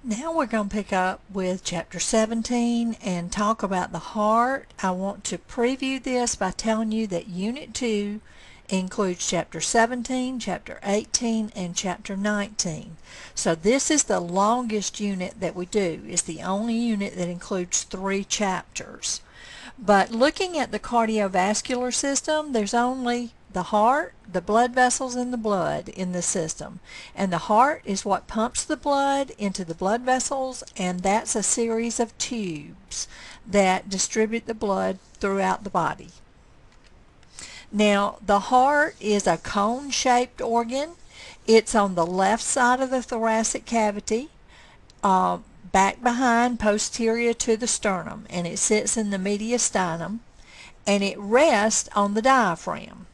Now we're going to pick up with Chapter 17 and talk about the heart. I want to preview this by telling you that Unit 2 includes Chapter 17, Chapter 18, and Chapter 19. So this is the longest unit that we do. It's the only unit that includes 3 chapters. But looking at the cardiovascular system, there's only the heart, the blood vessels, and the blood in the system. And the heart is what pumps the blood into the blood vessels, and that's a series of tubes that distribute the blood throughout the body. Now, the heart is a cone-shaped organ. It's on the left side of the thoracic cavity, back behind, posterior to the sternum, and it sits in the mediastinum, and it rests on the diaphragm.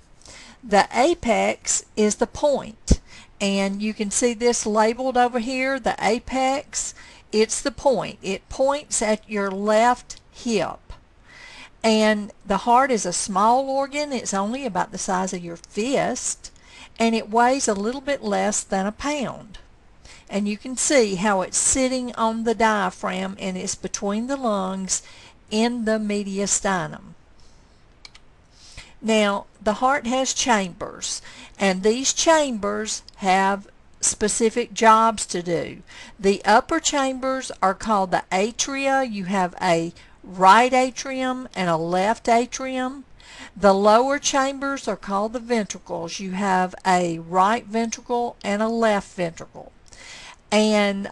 The apex is the point, and you can see this labeled over here, the apex. It's the point. It points at your left hip. And the heart is a small organ. It's only about the size of your fist, and it weighs a little bit less than a pound. And you can see how it's sitting on the diaphragm, and it's between the lungs in the mediastinum. Now, the heart has chambers, and these chambers have specific jobs to do. The upper chambers are called the atria. You have a right atrium and a left atrium. The lower chambers are called the ventricles. You have a right ventricle and a left ventricle. And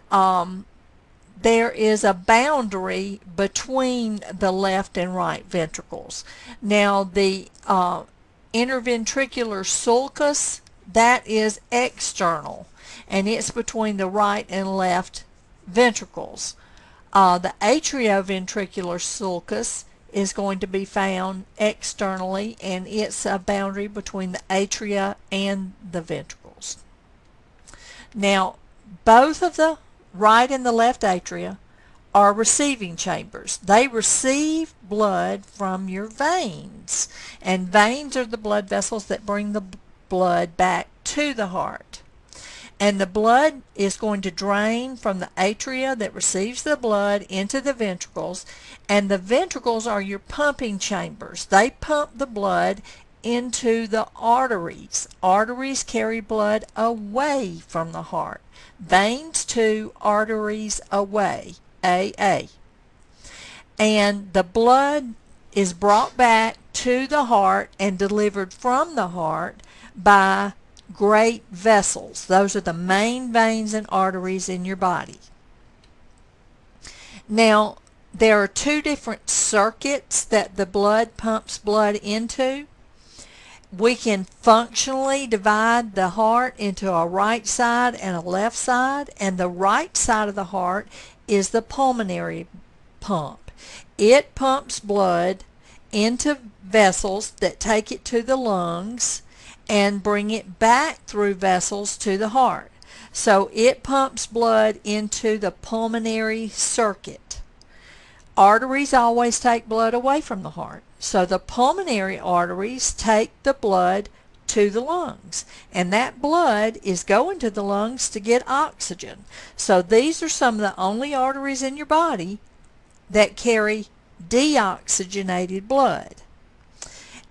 there is a boundary between the left and right ventricles. Now, the interventricular sulcus, that is external, and it's between the right and left ventricles. The atrioventricular sulcus is going to be found externally, and it's a boundary between the atria and the ventricles. Now, both of the right and the left atria are receiving chambers. They receive blood from your veins, and veins are the blood vessels that bring the blood back to the heart. And the blood is going to drain from the atria that receives the blood into the ventricles, and the ventricles are your pumping chambers. They pump the blood into the arteries. Arteries carry blood away from the heart. Veins to arteries away, AA. And the blood is brought back to the heart and delivered from the heart by great vessels. Those are the main veins and arteries in your body. Now, there are 2 different circuits that the blood pumps blood into. We can functionally divide the heart into a right side and a left side, and the right side of the heart is the pulmonary pump. It pumps blood into vessels that take it to the lungs and bring it back through vessels to the heart. So it pumps blood into the pulmonary circuit. Arteries always take blood away from the heart. So the pulmonary arteries take the blood to the lungs, and that blood is going to the lungs to get oxygen. So these are some of the only arteries in your body that carry deoxygenated blood.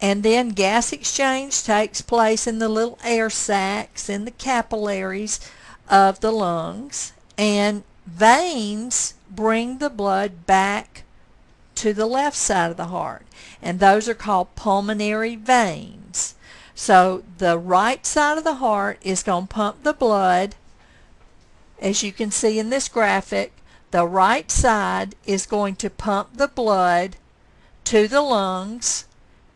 And then gas exchange takes place in the little air sacs in the capillaries of the lungs, and veins bring the blood back to the left side of the heart, and those are called pulmonary veins. So the right side of the heart is going to pump the blood. As you can see in this graphic, the right side is going to pump the blood to the lungs,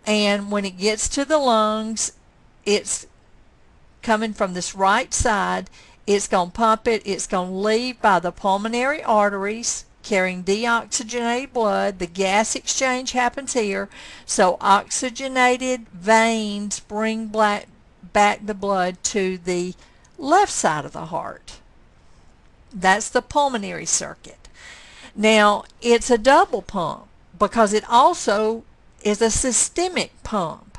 and when it gets to the lungs, it's coming from this right side. It's going to pump it. It's going to leave by the pulmonary arteries carrying deoxygenated blood. The gas exchange happens here, so oxygenated veins bring back the blood to the left side of the heart. That's the pulmonary circuit. Now, it's a double pump because it also is a systemic pump.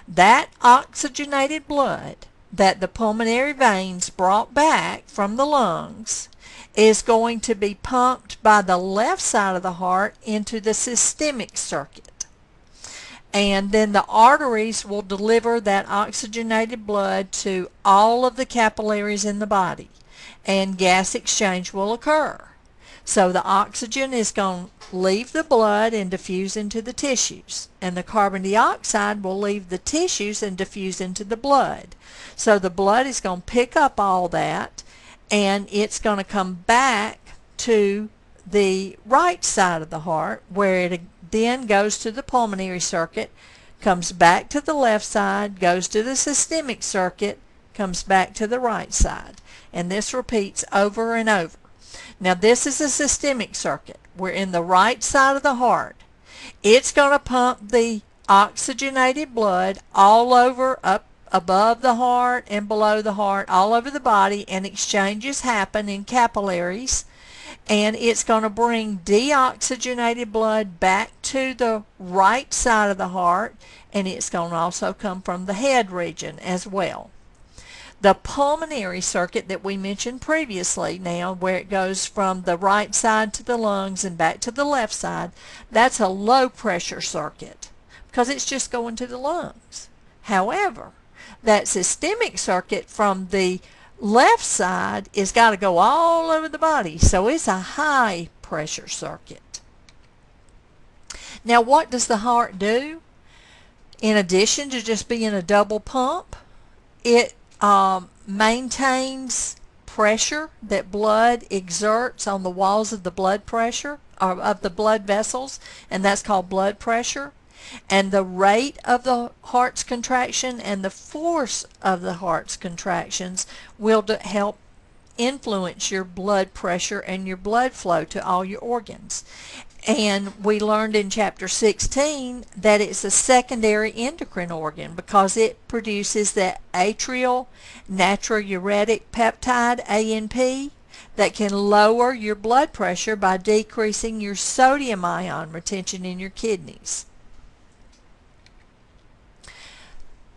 That oxygenated blood that the pulmonary veins brought back from the lungs is going to be pumped by the left side of the heart into the systemic circuit. And then the arteries will deliver that oxygenated blood to all of the capillaries in the body, and gas exchange will occur. So the oxygen is going to leave the blood and diffuse into the tissues, and the carbon dioxide will leave the tissues and diffuse into the blood. So the blood is going to pick up all that, and it's going to come back to the right side of the heart, where it then goes to the pulmonary circuit, comes back to the left side, goes to the systemic circuit, comes back to the right side. And this repeats over and over. Now this is a systemic circuit. We're in the right side of the heart. It's going to pump the oxygenated blood all over, up above the heart and below the heart, all over the body, and exchanges happen in capillaries. And it's going to bring deoxygenated blood back to the right side of the heart, and it's going to also come from the head region as well. The pulmonary circuit that we mentioned previously, now where it goes from the right side to the lungs and back to the left side, that's a low pressure circuit because it's just going to the lungs. However, that systemic circuit from the left side is got to go all over the body, so it's a high pressure circuit. Now what does the heart do? In addition to just being a double pump, it maintains pressure that blood exerts on the walls of the blood pressure, or of the blood vessels, and that's called blood pressure. And the rate of the heart's contraction and the force of the heart's contractions will help influence your blood pressure and your blood flow to all your organs. And we learned in chapter 16 that it's a secondary endocrine organ because it produces the atrial natriuretic peptide, ANP, that can lower your blood pressure by decreasing your sodium ion retention in your kidneys.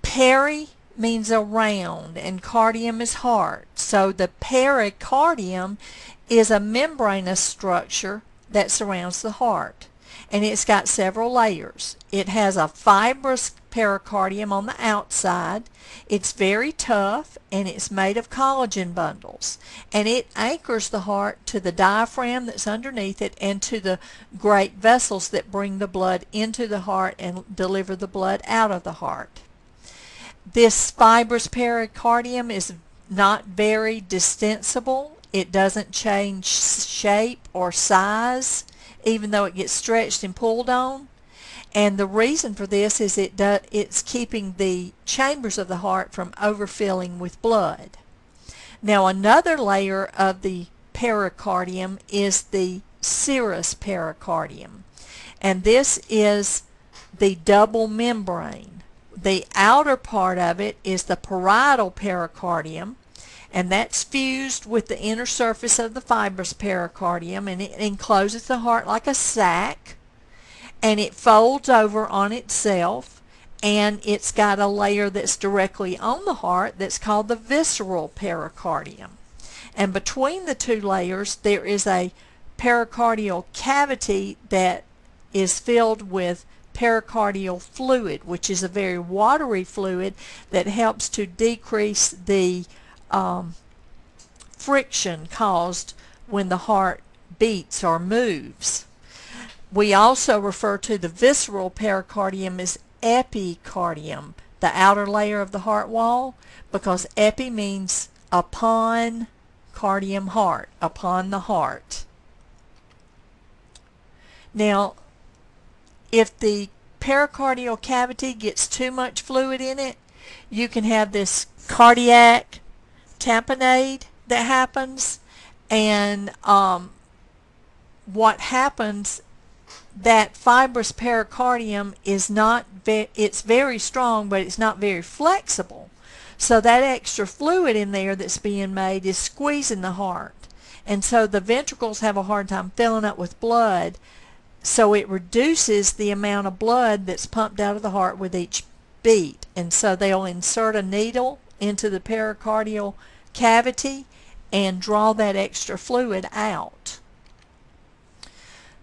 Peri means around, and cardium is heart. So the pericardium is a membranous structure that surrounds the heart, and it's got several layers. It has a fibrous pericardium on the outside. It's very tough, and it's made of collagen bundles, and it anchors the heart to the diaphragm that's underneath it and to the great vessels that bring the blood into the heart and deliver the blood out of the heart. This fibrous pericardium is not very distensible. It doesn't change shape or size, even though it gets stretched and pulled on. And the reason for this is it's keeping the chambers of the heart from overfilling with blood. Now another layer of the pericardium is the serous pericardium, and this is the double membrane. The outer part of it is the parietal pericardium, and that's fused with the inner surface of the fibrous pericardium, and it encloses the heart like a sac, and it folds over on itself, and it's got a layer that's directly on the heart that's called the visceral pericardium. And between the two layers there is a pericardial cavity that is filled with pericardial fluid, which is a very watery fluid that helps to decrease the friction caused when the heart beats or moves. We also refer to the visceral pericardium as epicardium, the outer layer of the heart wall, because epi means upon, cardium, heart, upon the heart. Now, if the pericardial cavity gets too much fluid in it, you can have this cardiac tamponade that happens, and what happens, that fibrous pericardium is not it's very strong, but it's not very flexible. So that extra fluid in there that's being made is squeezing the heart, and so the ventricles have a hard time filling up with blood. So it reduces the amount of blood that's pumped out of the heart with each beat. And so they'll insert a needle into the pericardial cavity, and draw that extra fluid out.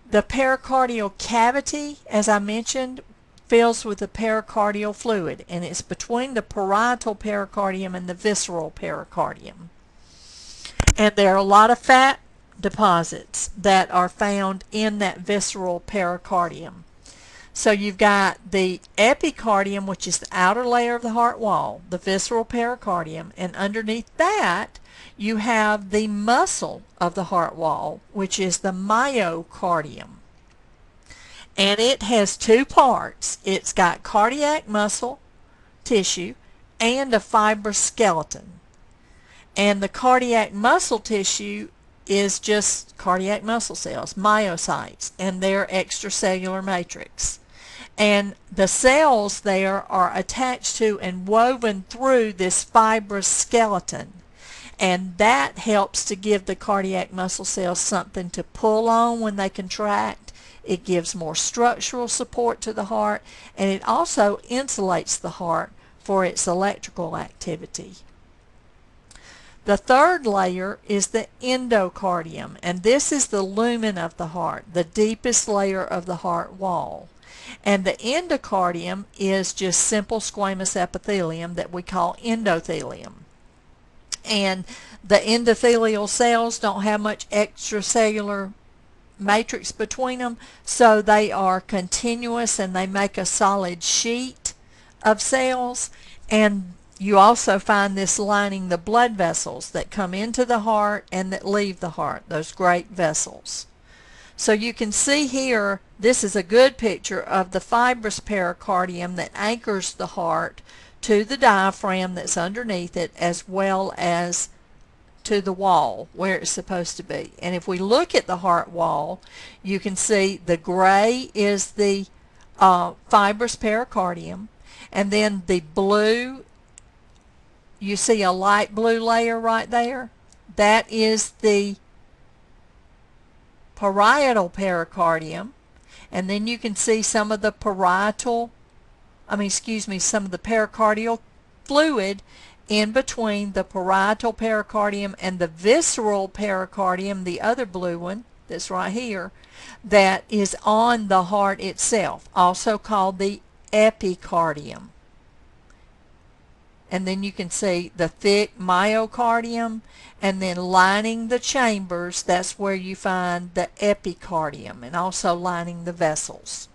The pericardial cavity, as I mentioned, fills with the pericardial fluid, and it's between the parietal pericardium and the visceral pericardium. And there are a lot of fat deposits that are found in that visceral pericardium. So you've got the epicardium, which is the outer layer of the heart wall, the visceral pericardium, and underneath that you have the muscle of the heart wall, which is the myocardium. And it has two parts. It's got cardiac muscle tissue and a fibrous skeleton. And the cardiac muscle tissue is just cardiac muscle cells, myocytes, and their extracellular matrix. And the cells there are attached to and woven through this fibrous skeleton. And that helps to give the cardiac muscle cells something to pull on when they contract. It gives more structural support to the heart, and it also insulates the heart for its electrical activity. The third layer is the endocardium, and this is the lumen of the heart, the deepest layer of the heart wall. And the endocardium is just simple squamous epithelium that we call endothelium. And the endothelial cells don't have much extracellular matrix between them, so they are continuous and they make a solid sheet of cells. And you also find this lining the blood vessels that come into the heart and that leave the heart, those great vessels. So you can see here, this is a good picture of the fibrous pericardium that anchors the heart to the diaphragm that's underneath it, as well as to the wall where it's supposed to be. And if we look at the heart wall, you can see the gray is the fibrous pericardium, and then the blue, you see a light blue layer right there, that is the parietal pericardium. And then you can see some of the some of the pericardial fluid in between the parietal pericardium and the visceral pericardium, the other blue one that's right here, that is on the heart itself, also called the epicardium. And then you can see the thick myocardium, and then lining the chambers, that's where you find the epicardium, and also lining the vessels.